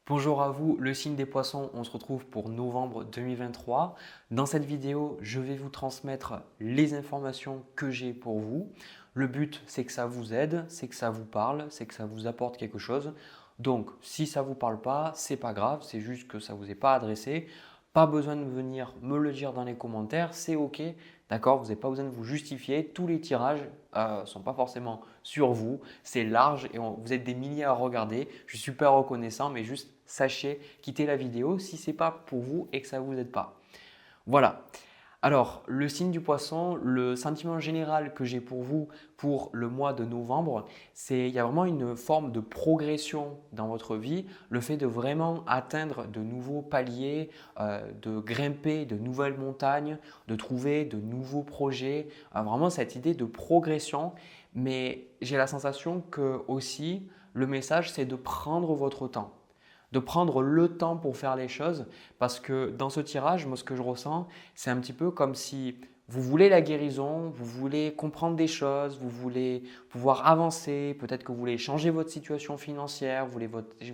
Bonjour à vous, le signe des poissons, on se retrouve pour novembre 2023. Dans cette vidéo, je vais vous transmettre les informations que j'ai pour vous. Le but, c'est que ça vous aide, c'est que ça vous parle, c'est que ça vous apporte quelque chose. Donc, si ça ne vous parle pas, c'est pas grave, c'est juste que ça ne vous est pas adressé. Pas besoin de venir me le dire dans les commentaires, c'est OK. D'accord, vous n'avez pas besoin de vous justifier. Tous les tirages ne sont pas forcément sur vous. C'est large et vous êtes des milliers à regarder. Je suis super reconnaissant, mais juste sachez, quittez la vidéo si ce n'est pas pour vous et que ça ne vous aide pas. Voilà. Alors, le signe du poisson, le sentiment général que j'ai pour vous pour le mois de novembre, c'est il y a vraiment une forme de progression dans votre vie, le fait de vraiment atteindre de nouveaux paliers, de grimper de nouvelles montagnes, de trouver de nouveaux projets, vraiment cette idée de progression. Mais j'ai la sensation que aussi le message, c'est de prendre votre temps, de prendre le temps pour faire les choses parce que dans ce tirage, moi ce que je ressens, c'est un petit peu comme si vous voulez la guérison, vous voulez comprendre des choses, vous voulez pouvoir avancer, peut-être que vous voulez changer votre situation financière, vous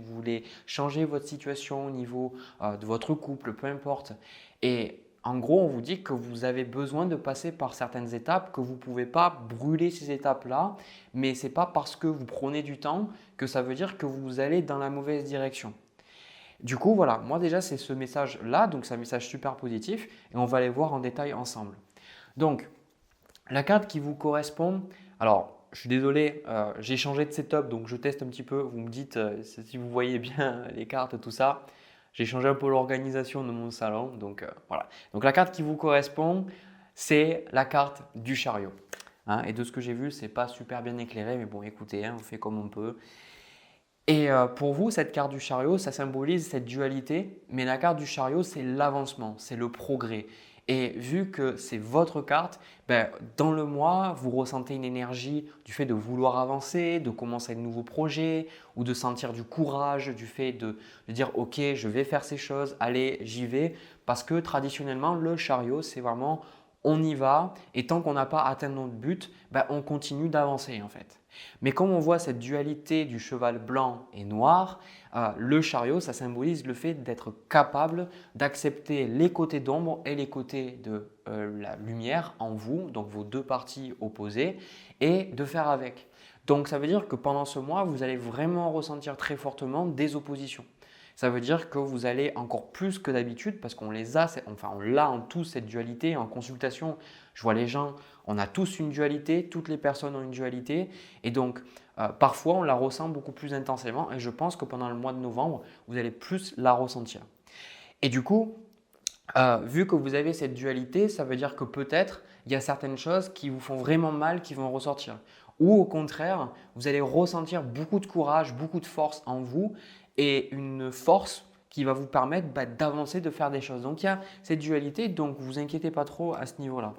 voulez changer votre situation au niveau de votre couple, peu importe. Et en gros, on vous dit que vous avez besoin de passer par certaines étapes, que vous ne pouvez pas brûler ces étapes-là, mais ce n'est pas parce que vous prenez du temps que ça veut dire que vous allez dans la mauvaise direction. Du coup, voilà, moi déjà, c'est ce message-là, donc c'est un message super positif et on va aller voir en détail ensemble. Donc, la carte qui vous correspond, alors je suis désolé, j'ai changé de setup, donc je teste un petit peu, vous me dites si vous voyez bien les cartes, tout ça. J'ai changé un peu l'organisation de mon salon, donc voilà. Donc la carte qui vous correspond, c'est la carte du chariot. Hein, et de ce que j'ai vu, ce n'est pas super bien éclairé, mais bon, écoutez, hein, on fait comme on peut. Et pour vous, cette carte du chariot, ça symbolise cette dualité, mais la carte du chariot, c'est l'avancement, c'est le progrès. Et vu que c'est votre carte, ben, dans le mois, vous ressentez une énergie du fait de vouloir avancer, de commencer de nouveaux projets ou de sentir du courage, du fait de dire ok, je vais faire ces choses, allez, j'y vais. Parce que traditionnellement, le chariot, c'est vraiment on y va et tant qu'on n'a pas atteint notre but, ben, on continue d'avancer en fait. Mais comme on voit cette dualité du cheval blanc et noir, le chariot, ça symbolise le fait d'être capable d'accepter les côtés d'ombre et les côtés de la lumière en vous, donc vos deux parties opposées, et de faire avec. Donc ça veut dire que pendant ce mois, vous allez vraiment ressentir très fortement des oppositions. Ça veut dire que vous allez encore plus que d'habitude, parce qu'on les a, enfin on l'a en tous cette dualité. En consultation, je vois les gens, on a tous une dualité, toutes les personnes ont une dualité. Et donc parfois on la ressent beaucoup plus intensément. Et je pense que pendant le mois de novembre, vous allez plus la ressentir. Et du coup, vu que vous avez cette dualité, ça veut dire que peut-être il y a certaines choses qui vous font vraiment mal qui vont ressortir. Ou au contraire, vous allez ressentir beaucoup de courage, beaucoup de force en vous et une force qui va vous permettre d'avancer, de faire des choses. Donc il y a cette dualité, donc vous inquiétez pas trop à ce niveau-là.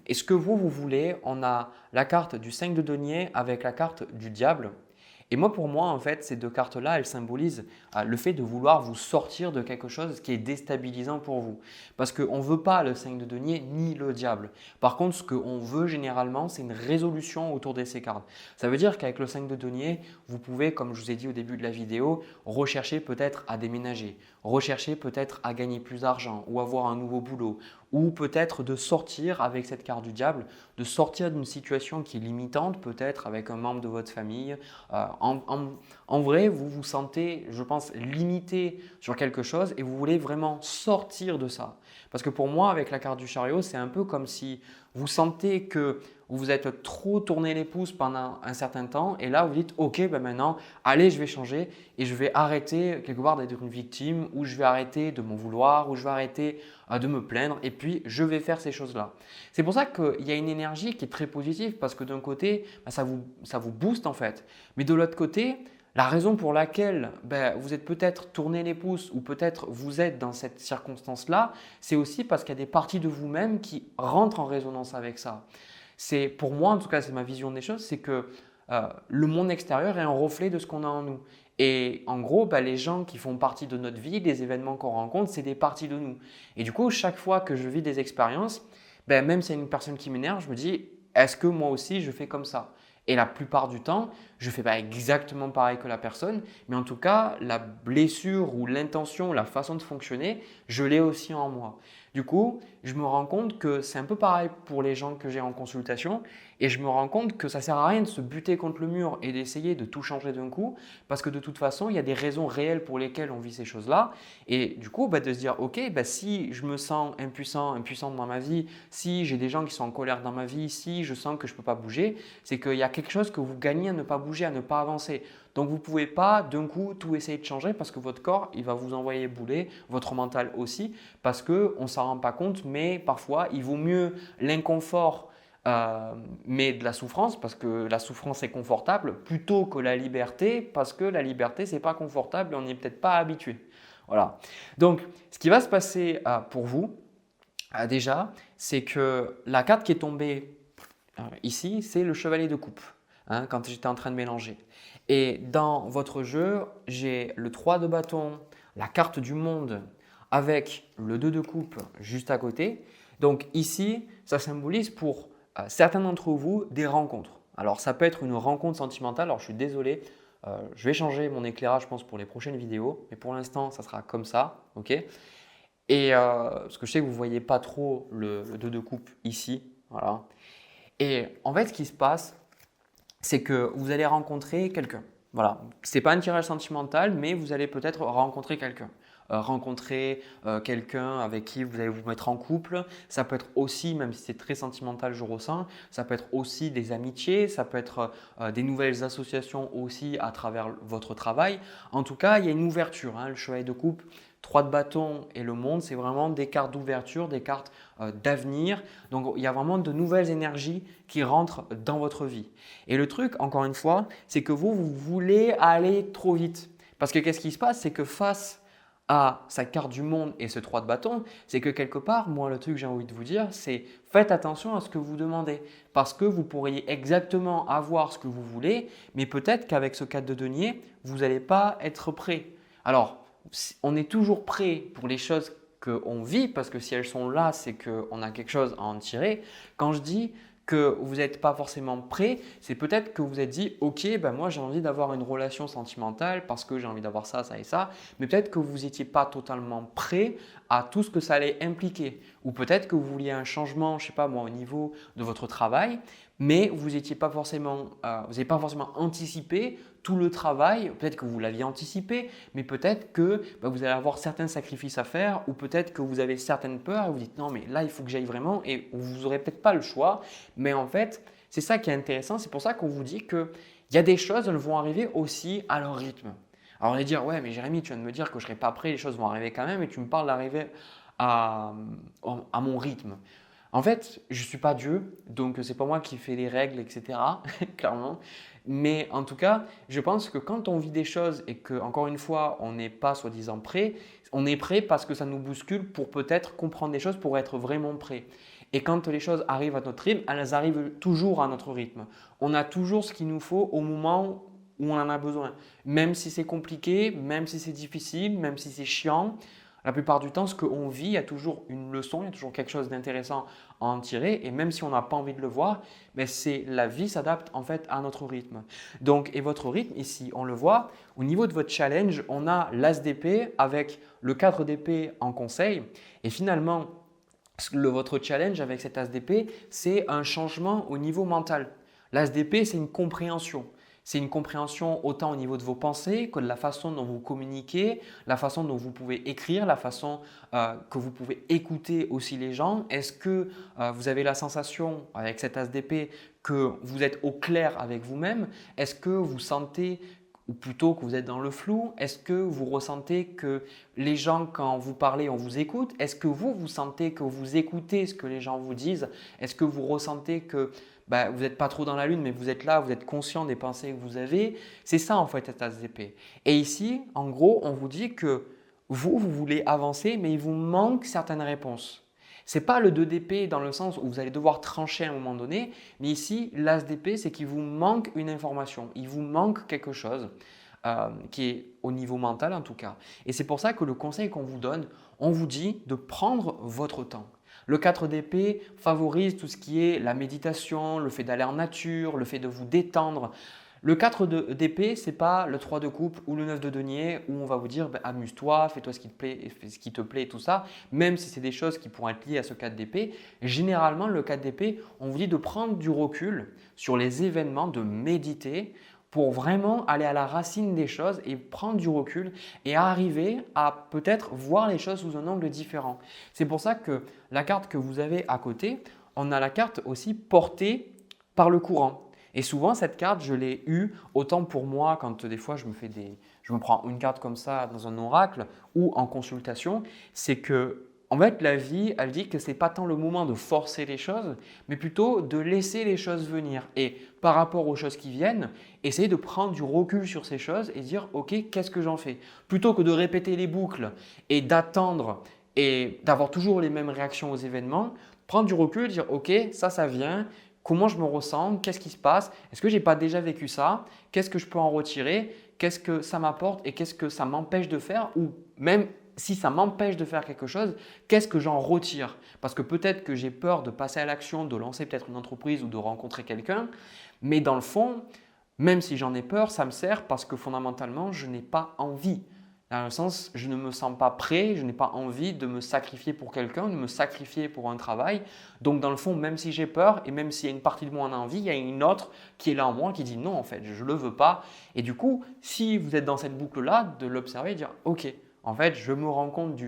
Et ce que vous voulez, on a la carte du 5 de denier avec la carte du diable. Et moi, pour moi, en fait, ces deux cartes-là, elles symbolisent le fait de vouloir vous sortir de quelque chose qui est déstabilisant pour vous. Parce qu'on ne veut pas le 5 de denier ni le diable. Par contre, ce qu'on veut généralement, c'est une résolution autour de ces cartes. Ça veut dire qu'avec le 5 de denier, vous pouvez, comme je vous ai dit au début de la vidéo, rechercher peut-être à déménager, rechercher peut-être à gagner plus d'argent ou avoir un nouveau boulot, ou peut-être de sortir avec cette carte du diable, de sortir d'une situation qui est limitante, peut-être avec un membre de votre famille. En vrai, vous vous sentez, je pense, limité sur quelque chose et vous voulez vraiment sortir de ça. Parce que pour moi, avec la carte du chariot, c'est un peu comme si vous sentez que vous vous êtes trop tourné les pouces pendant un certain temps et là vous dites ok, ben maintenant, allez, je vais changer et je vais arrêter quelque part d'être une victime ou je vais arrêter de m'en vouloir ou je vais arrêter de me plaindre et puis je vais faire ces choses-là. C'est pour ça qu'il y a une énergie qui est très positive parce que d'un côté, ben, ça vous booste en fait. Mais de l'autre côté, la raison pour laquelle vous êtes peut-être tourné les pouces ou peut-être vous êtes dans cette circonstance-là, c'est aussi parce qu'il y a des parties de vous-même qui rentrent en résonance avec ça. C'est pour moi, en tout cas, c'est ma vision des choses, c'est que le monde extérieur est un reflet de ce qu'on a en nous. Et en gros, les gens qui font partie de notre vie, les événements qu'on rencontre, c'est des parties de nous. Et du coup, chaque fois que je vis des expériences, même s'il y a une personne qui m'énerve, je me dis, est-ce que moi aussi je fais comme ça? Et la plupart du temps, je ne fais pas exactement pareil que la personne, mais en tout cas, la blessure ou l'intention, la façon de fonctionner, je l'ai aussi en moi. Du coup, je me rends compte que c'est un peu pareil pour les gens que j'ai en consultation et je me rends compte que ça ne sert à rien de se buter contre le mur et d'essayer de tout changer d'un coup parce que de toute façon, il y a des raisons réelles pour lesquelles on vit ces choses-là et du coup, de se dire, ok, si je me sens impuissant, impuissante dans ma vie, si j'ai des gens qui sont en colère dans ma vie, si je sens que je ne peux pas bouger, c'est qu'il y a quelque chose que vous gagnez à ne pas bouger, à ne pas avancer. Donc, vous ne pouvez pas d'un coup tout essayer de changer parce que votre corps, il va vous envoyer bouler, votre mental aussi, parce qu'on ne s'en rend pas compte, mais parfois, il vaut mieux l'inconfort, mais de la souffrance, parce que la souffrance est confortable, plutôt que la liberté, parce que la liberté, ce n'est pas confortable et on n'y est peut-être pas habitué. Voilà. Donc, ce qui va se passer pour vous, déjà, c'est que la carte qui est tombée ici, c'est le chevalier de coupe, quand j'étais en train de mélanger. Et dans votre jeu, j'ai le 3 de bâton, la carte du monde avec le 2 de coupe juste à côté. Donc ici, ça symbolise pour certains d'entre vous des rencontres. Alors ça peut être une rencontre sentimentale, alors je suis désolé, je vais changer mon éclairage je pense pour les prochaines vidéos, mais pour l'instant ça sera comme ça, ok? Et parce que je sais que vous ne voyez pas trop le 2 de coupe ici, voilà. Et en fait, ce qui se passe, c'est que vous allez rencontrer quelqu'un. Voilà, ce n'est pas un tirage sentimental, mais vous allez peut-être rencontrer quelqu'un. Rencontrer quelqu'un avec qui vous allez vous mettre en couple. Ça peut être aussi, même si c'est très sentimental, je ressens, ça peut être aussi des amitiés, ça peut être des nouvelles associations aussi à travers votre travail. En tout cas, il y a une ouverture. Le chevalier de coupe, 3 de bâton et le monde, c'est vraiment des cartes d'ouverture, des cartes d'avenir. Donc, il y a vraiment de nouvelles énergies qui rentrent dans votre vie. Et le truc, encore une fois, c'est que vous voulez aller trop vite. Parce que qu'est-ce qui se passe? C'est que face à sa carte du monde et ce 3 de bâton, c'est que quelque part, moi, le truc que j'ai envie de vous dire, c'est faites attention à ce que vous demandez. Parce que vous pourriez exactement avoir ce que vous voulez, mais peut-être qu'avec ce 4 de denier, vous n'allez pas être prêt. Alors, on est toujours prêt pour les choses qu'on vit parce que si elles sont là, c'est qu'on a quelque chose à en tirer. Quand je dis que vous n'êtes pas forcément prêt, c'est peut-être que vous êtes dit « Ok, moi j'ai envie d'avoir une relation sentimentale parce que j'ai envie d'avoir ça, ça et ça », mais peut-être que vous n'étiez pas totalement prêt à tout ce que ça allait impliquer. Ou peut-être que vous vouliez un changement, je ne sais pas moi, au niveau de votre travail, mais vous n'avez pas forcément anticipé tout le travail. Peut-être que vous l'aviez anticipé, mais peut-être que vous allez avoir certains sacrifices à faire ou peut-être que vous avez certaines peurs et vous dites non mais là il faut que j'aille vraiment et vous n'aurez peut-être pas le choix. Mais en fait, c'est ça qui est intéressant. C'est pour ça qu'on vous dit qu'il y a des choses, elles vont arriver aussi à leur rythme. Alors on va dire ouais mais Jérémy, tu viens de me dire que je ne serai pas prêt, les choses vont arriver quand même et tu me parles d'arriver à mon rythme. En fait, je ne suis pas Dieu, donc ce n'est pas moi qui fais les règles, etc. clairement. Mais en tout cas, je pense que quand on vit des choses et que, encore une fois, on n'est pas soi-disant prêt, on est prêt parce que ça nous bouscule pour peut-être comprendre des choses, pour être vraiment prêt. Et quand les choses arrivent à notre rythme, elles arrivent toujours à notre rythme. On a toujours ce qu'il nous faut au moment où on en a besoin. Même si c'est compliqué, même si c'est difficile, même si c'est chiant, la plupart du temps, ce qu'on vit, il y a toujours une leçon, il y a toujours quelque chose d'intéressant à en tirer. Et même si on n'a pas envie de le voir, la vie s'adapte en fait à notre rythme. Donc, et votre rythme ici, on le voit, au niveau de votre challenge, on a l'as d'épée avec le 4 d'épée en conseil. Et finalement, votre challenge avec cet as d'épée, c'est un changement au niveau mental. L'as d'épée, c'est une compréhension. C'est une compréhension autant au niveau de vos pensées que de la façon dont vous communiquez, la façon dont vous pouvez écrire, la façon que vous pouvez écouter aussi les gens. Est-ce que vous avez la sensation avec cet as d'épée que vous êtes au clair avec vous-même? Est-ce que vous sentez ou plutôt que vous êtes dans le flou? Est-ce que vous ressentez que les gens, quand vous parlez, on vous écoute? Est-ce que vous sentez que vous écoutez ce que les gens vous disent? Est-ce que vous ressentez que vous n'êtes pas trop dans la lune, mais vous êtes là, vous êtes conscient des pensées que vous avez? C'est ça en fait, cet as d'épée. Et ici, en gros, on vous dit que vous voulez avancer, mais il vous manque certaines réponses. Ce n'est pas le 2 d'épée dans le sens où vous allez devoir trancher à un moment donné, mais ici, l'as d'épée, c'est qu'il vous manque une information, il vous manque quelque chose qui est au niveau mental en tout cas. Et c'est pour ça que le conseil qu'on vous donne, on vous dit de prendre votre temps. Le 4 d'épée favorise tout ce qui est la méditation, le fait d'aller en nature, le fait de vous détendre. Le 4 d'épée, ce n'est pas le 3 de coupe ou le 9 de denier où on va vous dire ben, amuse-toi, fais-toi ce qui te plaît, fais ce qui te plaît et tout ça, même si c'est des choses qui pourraient être liées à ce 4 d'épée. Généralement, le 4 d'épée, on vous dit de prendre du recul sur les événements, de méditer pour vraiment aller à la racine des choses et prendre du recul et arriver à peut-être voir les choses sous un angle différent. C'est pour ça que la carte que vous avez à côté, on a la carte aussi portée par le courant. Et souvent, cette carte, je l'ai eue autant pour moi quand des fois je me prends une carte comme ça dans un oracle ou en consultation, c'est que en fait, la vie, elle dit que ce n'est pas tant le moment de forcer les choses, mais plutôt de laisser les choses venir. Et par rapport aux choses qui viennent, essayer de prendre du recul sur ces choses et dire « Ok, qu'est-ce que j'en fais ?» Plutôt que de répéter les boucles et d'attendre et d'avoir toujours les mêmes réactions aux événements, prendre du recul et dire « Ok, ça vient. Comment je me ressens? Qu'est-ce qui se passe? Est-ce que je n'ai pas déjà vécu ça? Qu'est-ce que je peux en retirer? Qu'est-ce que ça m'apporte et qu'est-ce que ça m'empêche de faire? Ou même si ça m'empêche de faire quelque chose, qu'est-ce que j'en retire? Parce que peut-être que j'ai peur de passer à l'action, de lancer peut-être une entreprise ou de rencontrer quelqu'un, mais dans le fond, même si j'en ai peur, ça me sert parce que fondamentalement, je n'ai pas envie. Dans le sens, je ne me sens pas prêt, je n'ai pas envie de me sacrifier pour quelqu'un, de me sacrifier pour un travail. Donc dans le fond, même si j'ai peur et même s'il y a une partie de moi en a envie, il y a une autre qui est là en moi qui dit non en fait, je ne le veux pas. Et du coup, si vous êtes dans cette boucle-là, de l'observer et dire ok, en fait, je me rends compte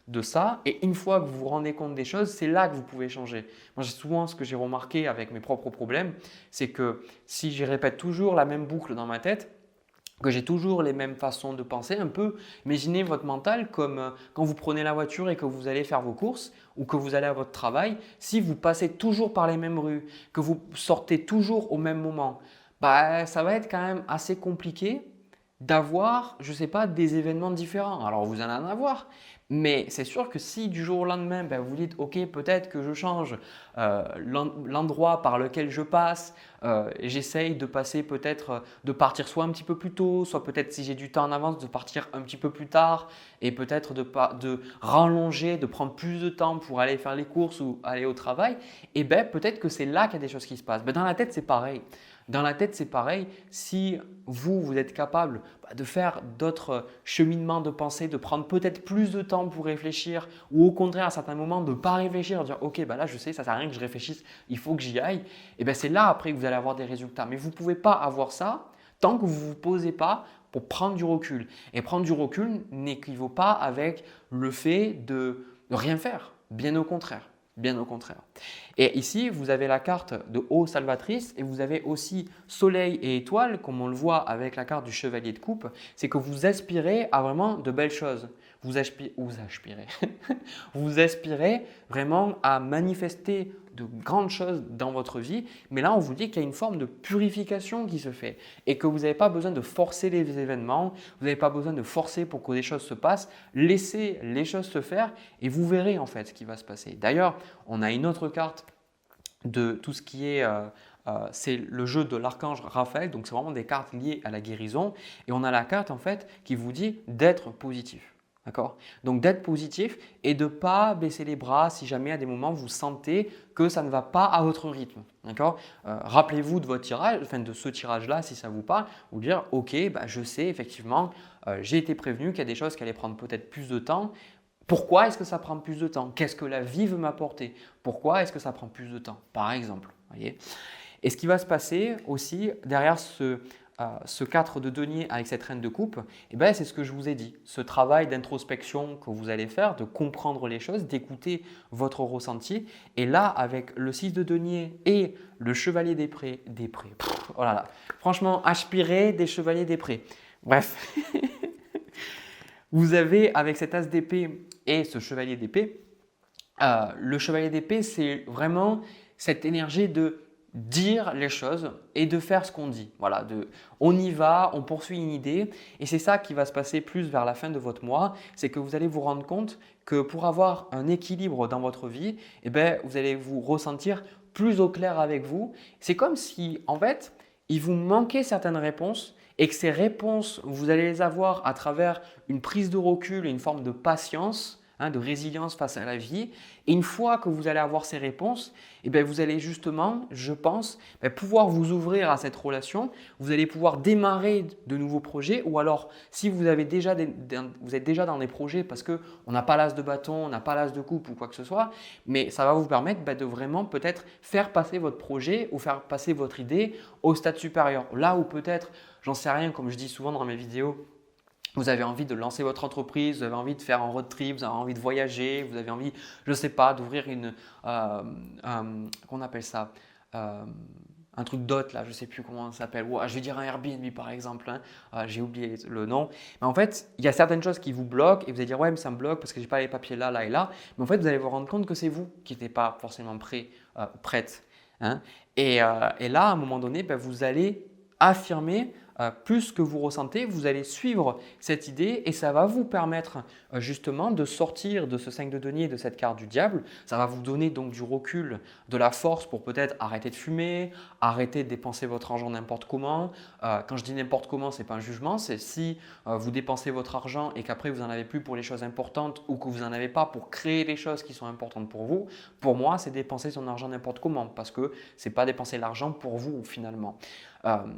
de ça et une fois que vous vous rendez compte des choses, c'est là que vous pouvez changer. Moi, souvent, ce que j'ai remarqué avec mes propres problèmes, c'est que si je répète toujours la même boucle dans ma tête, que j'ai toujours les mêmes façons de penser, un peu, imaginez votre mental comme quand vous prenez la voiture et que vous allez faire vos courses ou que vous allez à votre travail, si vous passez toujours par les mêmes rues, que vous sortez toujours au même moment, bah, ça va être quand même assez compliqué d'avoir, je ne sais pas, des événements différents. Alors vous allez en avoir, mais c'est sûr que si du jour au lendemain, ben, vous dites « Ok, peut-être que je change l'endroit par lequel je passe, j'essaye de passer peut-être, de partir soit un petit peu plus tôt, soit peut-être si j'ai du temps en avance, de partir un petit peu plus tard et peut-être de rallonger, de prendre plus de temps pour aller faire les courses ou aller au travail, et ben, peut-être que c'est là qu'il y a des choses qui se passent. Ben, dans la tête, c'est pareil. Dans la tête, c'est pareil. Si vous êtes capable de faire d'autres cheminements de pensée, de prendre peut-être plus de temps pour réfléchir ou au contraire à certains moments de ne pas réfléchir, de dire « Ok, bah là je sais, ça ne sert à rien que je réfléchisse, il faut que j'y aille », et bien c'est là après que vous allez avoir des résultats. Mais vous ne pouvez pas avoir ça tant que vous ne vous posez pas pour prendre du recul. Et prendre du recul n'équivaut pas avec le fait de rien faire, bien au contraire. Bien au contraire. Et ici, vous avez la carte de eau salvatrice et vous avez aussi soleil et étoile, comme on le voit avec la carte du chevalier de coupe. C'est que vous aspirez à vraiment de belles choses. Vous aspirez, vous aspirez vraiment à manifester de grandes choses dans votre vie. Mais là, on vous dit qu'il y a une forme de purification qui se fait et que vous n'avez pas besoin de forcer les événements. Vous n'avez pas besoin de forcer pour que des choses se passent. Laissez les choses se faire et vous verrez en fait ce qui va se passer. D'ailleurs, on a une autre carte de tout ce qui est… c'est le jeu de l'archange Raphaël, donc c'est vraiment des cartes liées à la guérison. Et on a la carte en fait qui vous dit d'être positif. D'accord? Donc d'être positif et de ne pas baisser les bras si jamais à des moments vous sentez que ça ne va pas à votre rythme. D'accord? Rappelez-vous de votre tirage, enfin de ce tirage-là si ça vous parle, ou dire ok, bah, je sais effectivement, j'ai été prévenu qu'il y a des choses qui allaient prendre peut-être plus de temps. Pourquoi est-ce que ça prend plus de temps? Qu'est-ce que la vie veut m'apporter? Pourquoi est-ce que ça prend plus de temps? Par exemple. Voyez. Et ce qui va se passer aussi derrière ce 4 de denier avec cette reine de coupe, eh ben, c'est ce que je vous ai dit. Ce travail d'introspection que vous allez faire, de comprendre les choses, d'écouter votre ressenti. Et là, avec le 6 de denier et le chevalier des prés, oh là là, franchement, aspirer des chevaliers des prés. Bref, vous avez avec cet as d'épée et ce chevalier d'épée, le chevalier d'épée, c'est vraiment cette énergie de dire les choses et de faire ce qu'on dit. Voilà, on y va, on poursuit une idée et c'est ça qui va se passer plus vers la fin de votre mois, c'est que vous allez vous rendre compte que pour avoir un équilibre dans votre vie, eh ben, vous allez vous ressentir plus au clair avec vous. C'est comme si en fait, il vous manquait certaines réponses et que ces réponses, vous allez les avoir à travers une prise de recul et une forme de patience. de résilience face à la vie. Et une fois que vous allez avoir ces réponses, eh bien, vous allez justement, je pense, pouvoir vous ouvrir à cette relation. Vous allez pouvoir démarrer de nouveaux projets ou alors si vous êtes déjà dans des projets parce qu'on n'a pas l'as de bâton, on n'a pas l'as de coupe ou quoi que ce soit, mais ça va vous permettre de vraiment peut-être faire passer votre projet ou faire passer votre idée au stade supérieur. Là où peut-être, j'en sais rien, comme je dis souvent dans mes vidéos, vous avez envie de lancer votre entreprise, vous avez envie de faire un road trip, vous avez envie de voyager, vous avez envie, je ne sais pas, d'ouvrir qu'on appelle ça, un truc d'hôte là, je ne sais plus comment ça s'appelle. Je vais dire un Airbnb par exemple, j'ai oublié le nom. Mais en fait, il y a certaines choses qui vous bloquent et vous allez dire ouais mais ça me bloque parce que je n'ai pas les papiers là, là et là. Mais en fait, vous allez vous rendre compte que c'est vous qui n'êtes pas forcément prête. Et là, à un moment donné, vous allez affirmer plus ce que vous ressentez, vous allez suivre cette idée et ça va vous permettre justement de sortir de ce 5 de denier, de cette carte du diable. Ça va vous donner donc du recul, de la force pour peut-être arrêter de fumer, arrêter de dépenser votre argent n'importe comment. Quand je dis n'importe comment, ce n'est pas un jugement, c'est si vous dépensez votre argent et qu'après vous n'en avez plus pour les choses importantes ou que vous n'en avez pas pour créer les choses qui sont importantes pour vous. Pour moi, c'est dépenser son argent n'importe comment parce que ce n'est pas dépenser l'argent pour vous finalement.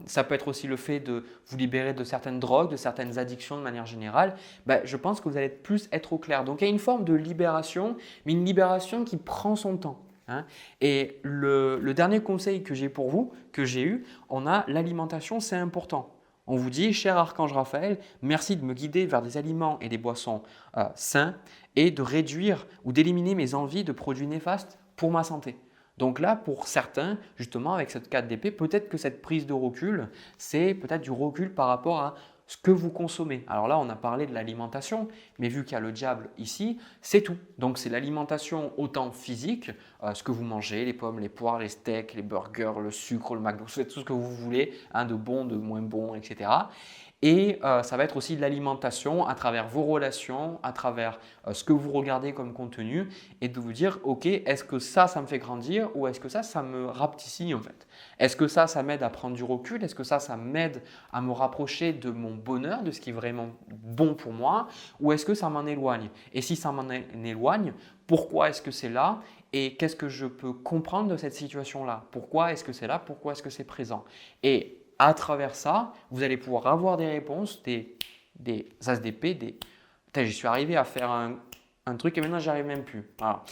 Ça peut être aussi le fait de vous libérer de certaines drogues, de certaines addictions de manière générale. Je pense que vous allez plus être au clair. Donc, il y a une forme de libération, mais une libération qui prend son temps. Et le dernier conseil que j'ai pour vous, que j'ai eu, on a l'alimentation, c'est important. On vous dit, cher Archange Raphaël, merci de me guider vers des aliments et des boissons sains et de réduire ou d'éliminer mes envies de produits néfastes pour ma santé. Donc là, pour certains, justement, avec cette 4 d'épée, peut-être que cette prise de recul, c'est peut-être du recul par rapport à ce que vous consommez. Alors là, on a parlé de l'alimentation, mais vu qu'il y a le diable ici, c'est tout. Donc c'est l'alimentation autant physique, ce que vous mangez, les pommes, les poires, les steaks, les burgers, le sucre, le McDo, tout ce que vous voulez, de bon, de moins bon, etc. Et ça va être aussi de l'alimentation à travers vos relations, à travers ce que vous regardez comme contenu et de vous dire ok, est-ce que ça me fait grandir ou est-ce que ça me rapetissit en fait? Est-ce que ça m'aide à prendre du recul? Est-ce que ça m'aide à me rapprocher de mon bonheur, de ce qui est vraiment bon pour moi? Ou est-ce que ça m'en éloigne? Et si ça m'en éloigne, pourquoi est-ce que c'est là? Et qu'est-ce que je peux comprendre de cette situation-là? Pourquoi est-ce que c'est là? Pourquoi est-ce que c'est présent? Et à travers ça, vous allez pouvoir avoir des réponses, des as d'épée, Putain, j'y suis arrivé à faire un truc et maintenant j'y arrive même plus. Voilà.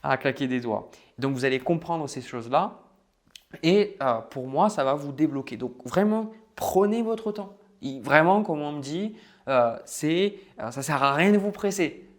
À claquer des doigts. Donc vous allez comprendre ces choses-là et pour moi, ça va vous débloquer. Donc vraiment, prenez votre temps. Vraiment, comme on me dit, ça ne sert à rien de vous presser.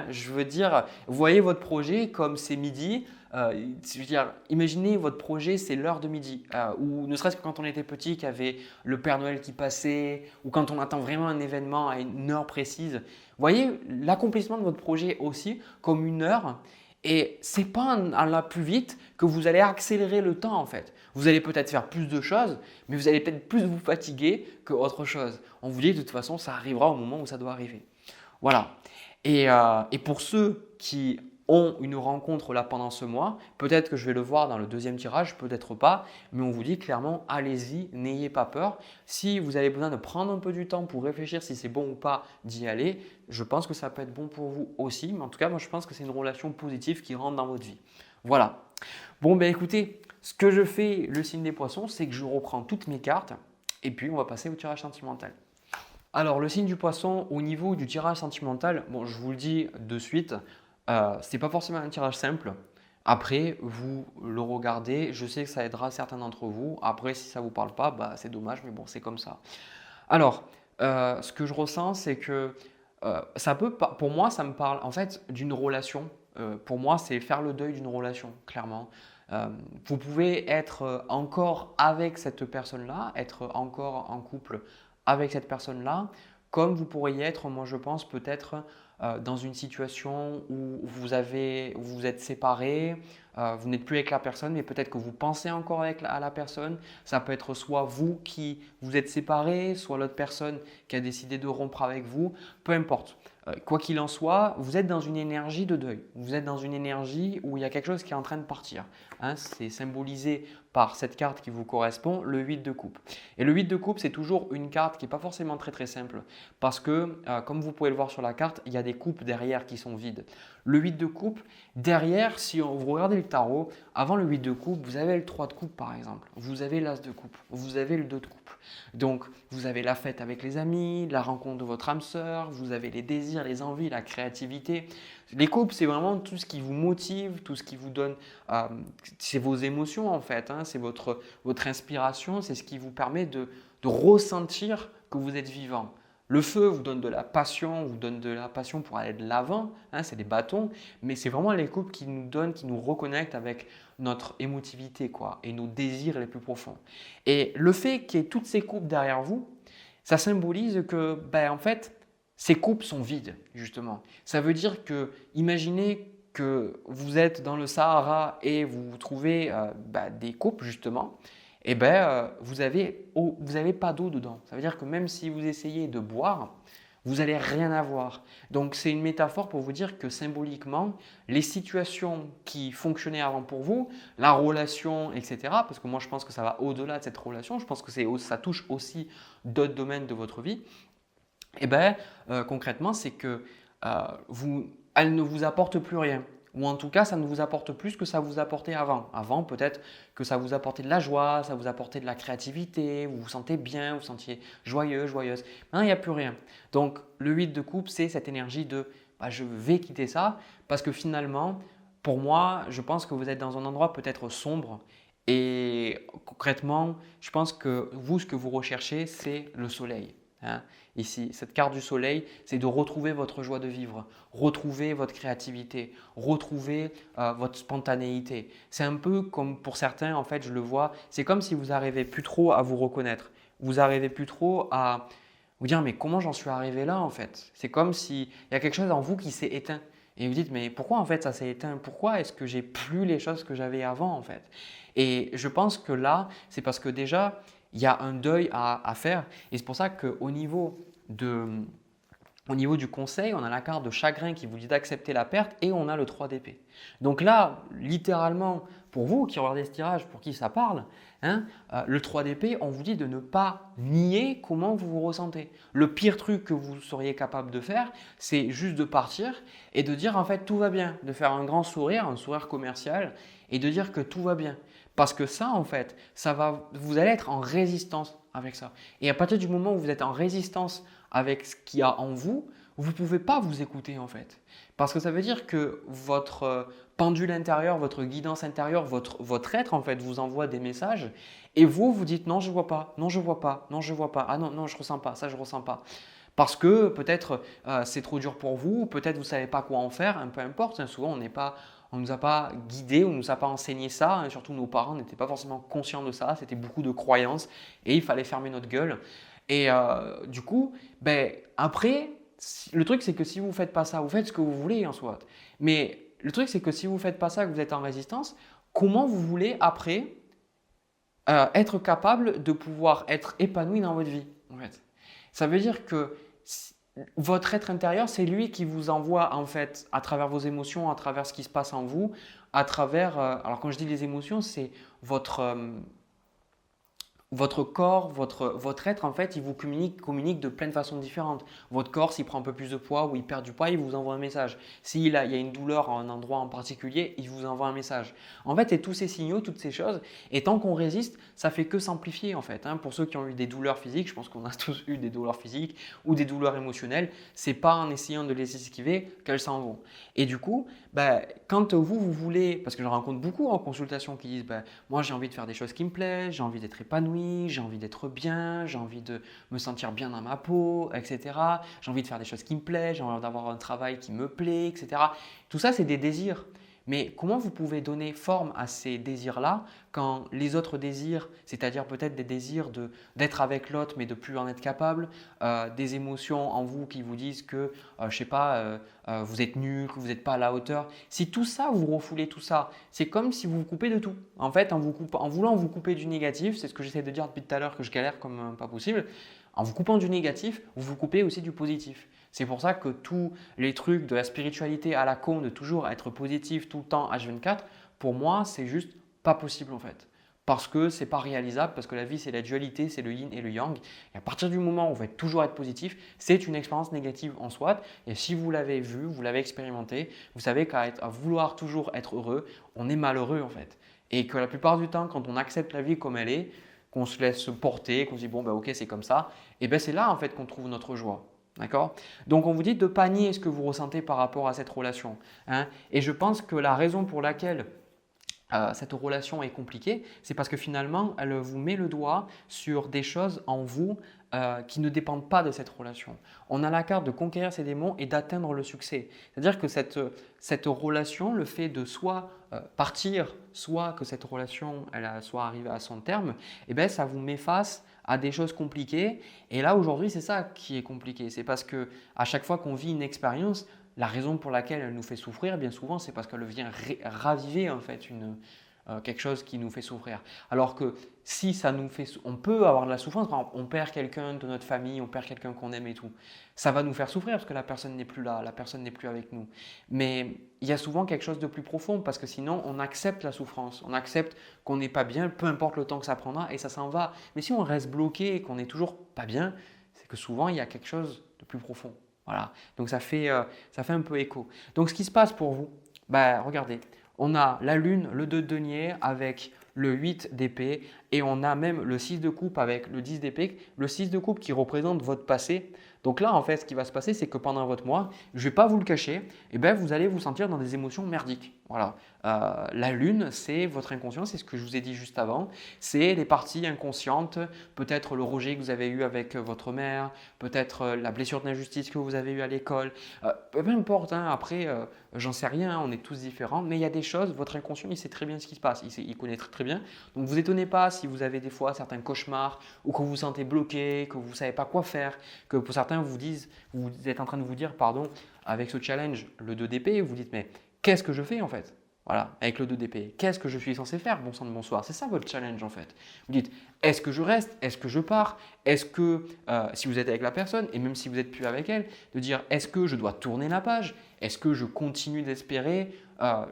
Je veux dire, vous voyez votre projet comme c'est midi. Je veux dire, imaginez votre projet, c'est l'heure de midi. Ou ne serait-ce que quand on était petit, qu'il y avait le Père Noël qui passait, ou quand on attend vraiment un événement à une heure précise. Vous voyez l'accomplissement de votre projet aussi comme une heure. Et ce n'est pas en allant plus vite que vous allez accélérer le temps en fait. Vous allez peut-être faire plus de choses, mais vous allez peut-être plus vous fatiguer qu'autre chose. On vous dit de toute façon, ça arrivera au moment où ça doit arriver. Voilà. Et pour ceux qui ont une rencontre là pendant ce mois, peut-être que je vais le voir dans le deuxième tirage, peut-être pas, mais on vous dit clairement, allez-y, n'ayez pas peur. Si vous avez besoin de prendre un peu du temps pour réfléchir si c'est bon ou pas d'y aller, je pense que ça peut être bon pour vous aussi, mais en tout cas, moi je pense que c'est une relation positive qui rentre dans votre vie. Voilà. Bon, écoutez, ce que je fais, le signe des poissons, c'est que je reprends toutes mes cartes et puis on va passer au tirage sentimental. Alors, le signe du poisson, au niveau du tirage sentimental, bon, je vous le dis de suite, ce n'est pas forcément un tirage simple. Après, vous le regardez, je sais que ça aidera certains d'entre vous. Après, si ça ne vous parle pas, c'est dommage, mais bon, c'est comme ça. Alors, ce que je ressens, c'est que pour moi, ça me parle en fait d'une relation. Pour moi, c'est faire le deuil d'une relation, clairement. Vous pouvez être encore avec cette personne-là, être encore en couple avec cette personne-là, comme vous pourriez être, moi je pense, peut-être dans une situation où vous êtes séparés, vous n'êtes plus avec la personne, mais peut-être que vous pensez encore à la personne. Ça peut être soit vous qui vous êtes séparés, soit l'autre personne qui a décidé de rompre avec vous, peu importe. Quoi qu'il en soit, vous êtes dans une énergie de deuil. Vous êtes dans une énergie où il y a quelque chose qui est en train de partir. C'est symbolisé par cette carte qui vous correspond, le 8 de coupe. Et le 8 de coupe, c'est toujours une carte qui n'est pas forcément très très simple parce que, comme vous pouvez le voir sur la carte, il y a des coupes derrière qui sont vides. Le 8 de coupe, derrière, si vous regardez le tarot, avant le 8 de coupe, vous avez le 3 de coupe par exemple, vous avez l'as de coupe, vous avez le 2 de coupe. Donc, vous avez la fête avec les amis, la rencontre de votre âme sœur, vous avez les désirs, les envies, la créativité. Les coupes, c'est vraiment tout ce qui vous motive, tout ce qui vous donne, c'est vos émotions en fait, hein, c'est votre inspiration, c'est ce qui vous permet de ressentir que vous êtes vivant. Le feu vous donne de la passion, vous donne de la passion pour aller de l'avant, hein, c'est des bâtons, mais c'est vraiment les coupes qui nous donnent, qui nous reconnectent avec notre émotivité quoi, et nos désirs les plus profonds. Et le fait qu'il y ait toutes ces coupes derrière vous, ça symbolise que, en fait, ces coupes sont vides, justement. Ça veut dire que, imaginez que vous êtes dans le Sahara et vous trouvez des coupes, justement, et vous n'avez pas d'eau dedans. Ça veut dire que même si vous essayez de boire, vous n'allez rien avoir. Donc, c'est une métaphore pour vous dire que symboliquement, les situations qui fonctionnaient avant pour vous, la relation, etc., parce que moi, je pense que ça va au-delà de cette relation, je pense que ça touche aussi d'autres domaines de votre vie, concrètement, c'est que elle ne vous apporte plus rien. Ou en tout cas, ça ne vous apporte plus ce que ça vous apportait avant. Avant, peut-être que ça vous apportait de la joie, ça vous apportait de la créativité, vous vous sentez bien, vous vous sentiez joyeux, joyeuse. Maintenant, il n'y a plus rien. Donc, le 8 de coupe, c'est cette énergie de je vais quitter ça parce que finalement, pour moi, je pense que vous êtes dans un endroit peut-être sombre et concrètement, je pense que vous, ce que vous recherchez, c'est le soleil. Hein. Ici, cette carte du soleil, c'est de retrouver votre joie de vivre, retrouver votre créativité, retrouver votre spontanéité. C'est un peu comme pour certains, en fait, je le vois, c'est comme si vous n'arrivez plus trop à vous reconnaître. Vous n'arrivez plus trop à vous dire mais comment j'en suis arrivé là en fait. C'est comme s'il y a quelque chose en vous qui s'est éteint. Et vous dites mais pourquoi en fait ça s'est éteint? Pourquoi est-ce que j'ai plus les choses que j'avais avant en fait? Et je pense que là, c'est parce que déjà, il y a un deuil à faire. Et c'est pour ça qu'au niveau du conseil, on a la carte de chagrin qui vous dit d'accepter la perte et on a le 3 d'épée. Donc là, littéralement, pour vous qui regardez ce tirage, pour qui ça parle, le 3 d'épée, on vous dit de ne pas nier comment vous vous ressentez. Le pire truc que vous seriez capable de faire, c'est juste de partir et de dire en fait tout va bien, de faire un grand sourire, un sourire commercial et de dire que tout va bien. Parce que ça, en fait, vous allez être en résistance avec ça. Et à partir du moment où vous êtes en résistance avec ce qu'il y a en vous, vous ne pouvez pas vous écouter en fait. Parce que ça veut dire que votre pendule intérieure, votre guidance intérieure, votre être en fait vous envoie des messages et vous dites non je vois pas, non je vois pas, non je vois pas, ah non, non je ressens pas, ça je ressens pas. Parce que peut-être c'est trop dur pour vous, peut-être vous ne savez pas quoi en faire, peu importe. Souvent, on ne nous a pas guidés, on ne nous a pas enseigné ça. Surtout nos parents n'étaient pas forcément conscients de ça. C'était beaucoup de croyances et il fallait fermer notre gueule. Et du coup, après, le truc c'est que si vous ne faites pas ça, vous faites ce que vous voulez en soit. Mais le truc c'est que si vous ne faites pas ça, que vous êtes en résistance, comment vous voulez après être capable de pouvoir être épanoui dans votre vie en fait. Ça veut dire que votre être intérieur, c'est lui qui vous envoie en fait à travers vos émotions, à travers ce qui se passe en vous, à travers, alors quand je dis les émotions, c'est votre corps, votre être, en fait, il vous communique de plein de façons différentes. Votre corps, s'il prend un peu plus de poids ou il perd du poids, il vous envoie un message. Il y a une douleur à un endroit en particulier, il vous envoie un message. En fait, et tous ces signaux, toutes ces choses, et tant qu'on résiste, ça fait que s'amplifier en fait. Pour ceux qui ont eu des douleurs physiques, je pense qu'on a tous eu des douleurs physiques ou des douleurs émotionnelles, c'est pas en essayant de les esquiver qu'elles s'en vont. Et du coup, quand vous voulez, parce que je rencontre beaucoup en consultation qui disent moi j'ai envie de faire des choses qui me plaisent, j'ai envie d'être épanoui, j'ai envie d'être bien, j'ai envie de me sentir bien dans ma peau, etc. J'ai envie de faire des choses qui me plaisent, j'ai envie d'avoir un travail qui me plaît, etc. Tout ça, c'est des désirs. Mais comment vous pouvez donner forme à ces désirs-là quand les autres désirs, c'est-à-dire peut-être des désirs d'être avec l'autre mais de plus en être capable, des émotions en vous qui vous disent que, je sais pas, vous êtes nul, que vous n'êtes pas à la hauteur. Si tout ça, vous refoulez tout ça, c'est comme si vous vous coupez de tout. En fait, en voulant vous couper du négatif, c'est ce que j'essaie de dire depuis tout à l'heure que je galère comme pas possible, en vous coupant du négatif, vous vous coupez aussi du positif. C'est pour ça que tous les trucs de la spiritualité à la con, de toujours être positif tout le temps H24, pour moi, c'est juste pas possible en fait. parce que ce n'est pas réalisable, parce que la vie c'est la dualité, c'est le yin et le yang. Et à partir du moment où on va toujours être positif, c'est une expérience négative en soi. Et si vous l'avez vu, vous l'avez expérimenté, vous savez qu'à vouloir toujours être heureux, on est malheureux en fait. Et que la plupart du temps, quand on accepte la vie comme elle est, qu'on se laisse porter, qu'on se dit bon ben ok c'est comme ça, et ben c'est là en fait qu'on trouve notre joie. D'accord? Donc on vous dit de ne pas nier ce que vous ressentez par rapport à cette relation, hein. Et je pense que la raison pour laquelle cette relation est compliquée, c'est parce que finalement, elle vous met le doigt sur des choses en vous qui ne dépendent pas de cette relation. On a la carte de conquérir ses démons et d'atteindre le succès. C'est-à-dire que cette relation, le fait de soit partir, soit que cette relation soit arrivée à son terme, eh bien, ça vous met face à des choses compliquées. Et là, aujourd'hui, c'est ça qui est compliqué. C'est parce que à chaque fois qu'on vit une expérience, la raison pour laquelle elle nous fait souffrir, bien souvent, c'est parce qu'elle vient raviver en fait quelque chose qui nous fait souffrir. Alors que si ça nous fait, on peut avoir de la souffrance, par exemple, on perd quelqu'un de notre famille, on perd quelqu'un qu'on aime et tout, ça va nous faire souffrir parce que la personne n'est plus là, la personne n'est plus avec nous. Mais il y a souvent quelque chose de plus profond parce que sinon on accepte la souffrance, on accepte qu'on n'est pas bien, peu importe le temps que ça prendra et ça s'en va. Mais si on reste bloqué et qu'on n'est toujours pas bien, c'est que souvent il y a quelque chose de plus profond. Voilà, donc ça fait un peu écho. Donc ce qui se passe pour vous, regardez, on a la lune, le 2 de denier avec le 8 d'épée et on a même le 6 de coupe avec le 10 d'épée, le 6 de coupe qui représente votre passé. Donc là, en fait, ce qui va se passer, c'est que pendant votre mois, je ne vais pas vous le cacher, vous allez vous sentir dans des émotions merdiques. Voilà. La lune, c'est votre inconscient, c'est ce que je vous ai dit juste avant. C'est les parties inconscientes, peut-être le rejet que vous avez eu avec votre mère, peut-être la blessure d'injustice que vous avez eue à l'école. Peu importe, hein, après, j'en sais rien, on est tous différents, mais il y a des choses, votre inconscient, il sait très bien ce qui se passe, il connaît très, très bien. Donc, vous étonnez pas si vous avez des fois certains cauchemars ou que vous vous sentez bloqué, que vous ne savez pas quoi faire, que pour certains vous êtes en train de vous dire, pardon, avec ce challenge, le 2 d'épée, vous dites, mais qu'est-ce que je fais en fait? Voilà, avec le 2 d'épée, qu'est-ce que je suis censé faire, bon sang de bonsoir? C'est ça votre challenge en fait. Vous dites, est-ce que je reste? Est-ce que je pars? Est-ce que, si vous êtes avec la personne, et même si vous n'êtes plus avec elle, de dire, est-ce que je dois tourner la page? Est-ce que je continue d'espérer?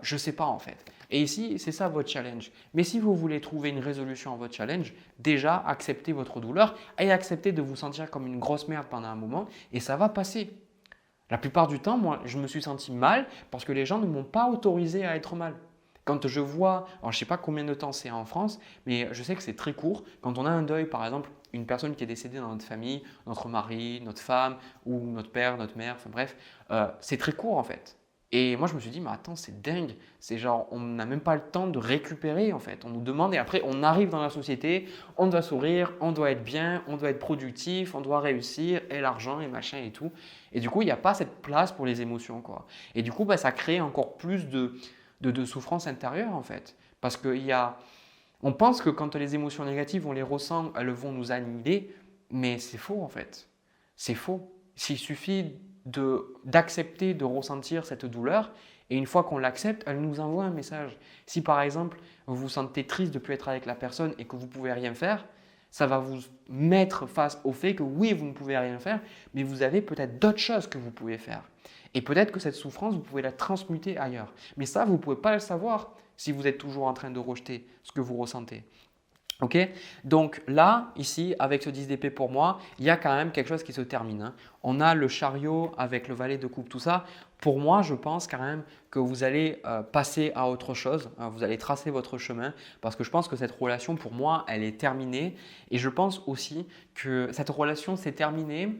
Je ne sais pas en fait. Et ici, c'est ça votre challenge. Mais si vous voulez trouver une résolution à votre challenge, déjà acceptez votre douleur et acceptez de vous sentir comme une grosse merde pendant un moment et ça va passer. La plupart du temps, moi, je me suis senti mal parce que les gens ne m'ont pas autorisé à être mal. Quand je vois, alors je ne sais pas combien de temps c'est en France, mais je sais que c'est très court. Quand on a un deuil, par exemple, une personne qui est décédée dans notre famille, notre mari, notre femme ou notre père, notre mère, enfin bref, c'est très court en fait. Et moi, je me suis dit, mais attends, c'est dingue. C'est genre, on n'a même pas le temps de récupérer en fait. On nous demande et après, on arrive dans la société, on doit sourire, on doit être bien, on doit être productif, on doit réussir et l'argent et machin et tout. Et du coup, il n'y a pas cette place pour les émotions, quoi. Et du coup, ça crée encore plus de souffrance intérieure en fait. Parce on pense que quand les émotions négatives, on les ressent, elles vont nous annihiler, mais c'est faux en fait. C'est faux. S'il suffit d'accepter de ressentir cette douleur et une fois qu'on l'accepte, elle nous envoie un message. Si par exemple, vous vous sentez triste de ne plus être avec la personne et que vous ne pouvez rien faire, ça va vous mettre face au fait que oui, vous ne pouvez rien faire, mais vous avez peut-être d'autres choses que vous pouvez faire. Et peut-être que cette souffrance, vous pouvez la transmuter ailleurs. Mais ça, vous ne pouvez pas le savoir si vous êtes toujours en train de rejeter ce que vous ressentez. Ok, donc là, ici, avec ce 10 d'épée pour moi, il y a quand même quelque chose qui se termine, hein. On a le chariot avec le valet de coupe, tout ça. Pour moi, je pense quand même que vous allez passer à autre chose, hein, vous allez tracer votre chemin parce que je pense que cette relation, pour moi, elle est terminée. Et je pense aussi que cette relation s'est terminée.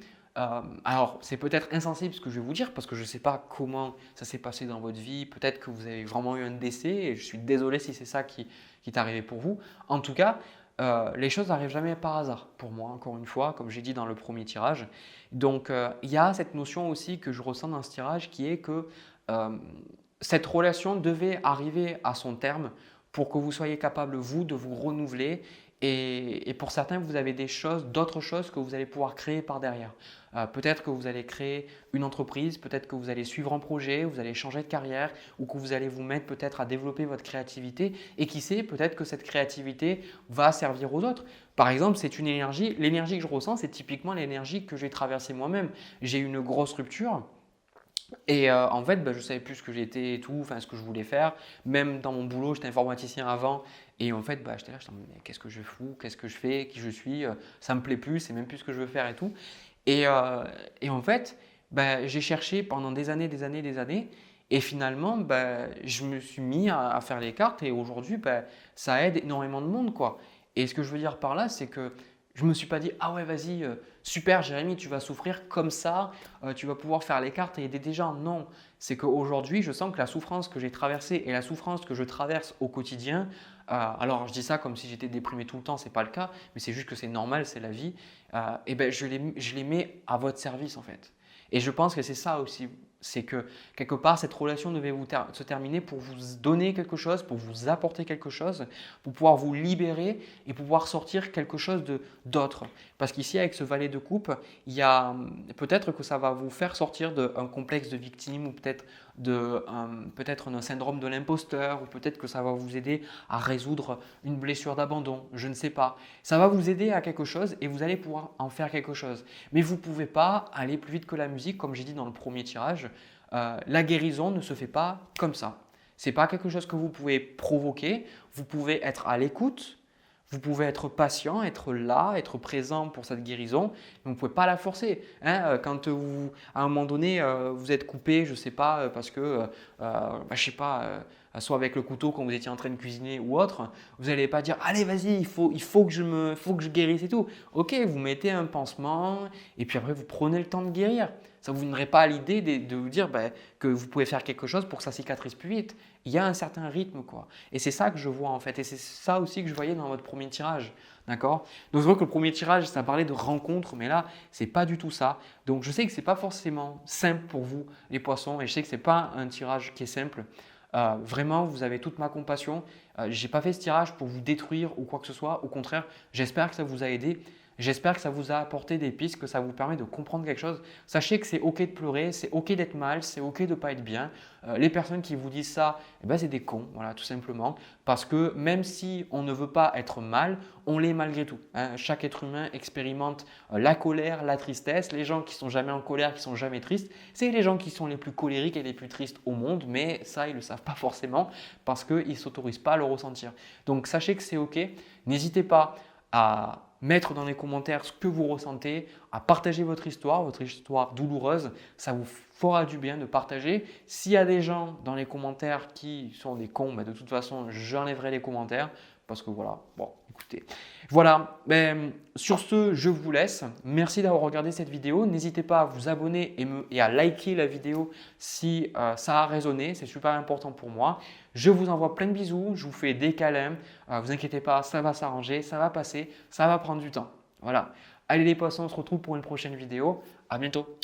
Alors, c'est peut-être insensible ce que je vais vous dire parce que je ne sais pas comment ça s'est passé dans votre vie. Peut-être que vous avez vraiment eu un décès et je suis désolé si c'est ça qui est arrivé pour vous. En tout cas, les choses n'arrivent jamais par hasard pour moi, encore une fois, comme j'ai dit dans le premier tirage. Donc, il y a cette notion aussi que je ressens dans ce tirage qui est que cette relation devait arriver à son terme pour que vous soyez capable, vous, de vous renouveler. Et pour certains, vous avez d'autres choses que vous allez pouvoir créer par derrière. Peut-être que vous allez créer une entreprise, peut-être que vous allez suivre un projet, vous allez changer de carrière ou que vous allez vous mettre peut-être à développer votre créativité. Et qui sait, peut-être que cette créativité va servir aux autres. Par exemple, c'est une énergie, l'énergie que je ressens, c'est typiquement l'énergie que j'ai traversée moi-même. J'ai eu une grosse rupture. Et en fait, je ne savais plus ce que j'étais et tout, enfin ce que je voulais faire. Même dans mon boulot, j'étais informaticien avant. Et en fait, j'étais là, mais qu'est-ce que je fous, qu'est-ce que je fais, qui je suis, ça me plaît plus, c'est même plus ce que je veux faire et tout. Et, euh, et en fait, j'ai cherché pendant des années, des années, des années. Et finalement, je me suis mis à faire les cartes et aujourd'hui, ça aide énormément de monde, quoi. Et ce que je veux dire par là, c'est que je ne me suis pas dit, ah ouais, vas-y, super Jérémy, tu vas souffrir comme ça, tu vas pouvoir faire les cartes et aider des gens. Non, c'est qu'aujourd'hui, je sens que la souffrance que j'ai traversée et la souffrance que je traverse au quotidien, alors je dis ça comme si j'étais déprimé tout le temps, ce n'est pas le cas, mais c'est juste que c'est normal, c'est la vie, je les mets à votre service en fait. Et je pense que c'est ça aussi, c'est que quelque part, cette relation devait se terminer pour vous donner quelque chose, pour vous apporter quelque chose, pour pouvoir vous libérer et pouvoir sortir quelque chose d'autre. Parce qu'ici, avec ce valet de coupe, il y a peut-être que ça va vous faire sortir d'un complexe de victime ou peut-être d'un syndrome de l'imposteur ou peut-être que ça va vous aider à résoudre une blessure d'abandon, je ne sais pas. Ça va vous aider à quelque chose et vous allez pouvoir en faire quelque chose. Mais vous ne pouvez pas aller plus vite que la musique, comme j'ai dit dans le premier tirage. La guérison ne se fait pas comme ça. Ce n'est pas quelque chose que vous pouvez provoquer. Vous pouvez être à l'écoute, vous pouvez être patient, être là, être présent pour cette guérison, mais vous ne pouvez pas la forcer. Hein. Quand à un moment donné, vous êtes coupé, je ne sais pas, parce que, je sais pas, soit avec le couteau quand vous étiez en train de cuisiner ou autre, vous n'allez pas dire allez vas-y, il faut que je guérisse et tout. Ok, vous mettez un pansement et puis après vous prenez le temps de guérir. Ça ne vous viendrait pas à l'idée de vous dire que vous pouvez faire quelque chose pour que ça cicatrise plus vite. Il y a un certain rythme quoi. Et c'est ça que je vois en fait. Et c'est ça aussi que je voyais dans votre premier tirage. D'accord. Donc je vois que le premier tirage, ça parlait de rencontre, mais là, ce n'est pas du tout ça. Donc je sais que ce n'est pas forcément simple pour vous, les poissons, et je sais que ce n'est pas un tirage qui est simple. Vraiment, vous avez toute ma compassion. Je n'ai pas fait ce tirage pour vous détruire ou quoi que ce soit. Au contraire, j'espère que ça vous a aidé. J'espère que ça vous a apporté des pistes, que ça vous permet de comprendre quelque chose. Sachez que c'est OK de pleurer, c'est OK d'être mal, c'est OK de ne pas être bien. Les personnes qui vous disent ça, c'est des cons, voilà, tout simplement. Parce que même si on ne veut pas être mal, on l'est malgré tout. Hein. Chaque être humain expérimente la colère, la tristesse. Les gens qui sont jamais en colère, qui sont jamais tristes, c'est les gens qui sont les plus colériques et les plus tristes au monde. Mais ça, ils ne le savent pas forcément parce qu'ils ne s'autorisent pas à le ressentir. Donc sachez que c'est OK. N'hésitez pas à mettre dans les commentaires ce que vous ressentez, à partager votre histoire douloureuse. Ça vous fera du bien de partager. S'il y a des gens dans les commentaires qui sont des cons, de toute façon, j'enlèverai les commentaires parce que voilà, bon, écoutez. Voilà, sur ce, je vous laisse. Merci d'avoir regardé cette vidéo. N'hésitez pas à vous abonner et à liker la vidéo si ça a résonné. C'est super important pour moi. Je vous envoie plein de bisous. Je vous fais des câlins. Vous inquiétez pas, ça va s'arranger, ça va passer, ça va prendre du temps. Voilà. Allez les poissons, on se retrouve pour une prochaine vidéo. À bientôt.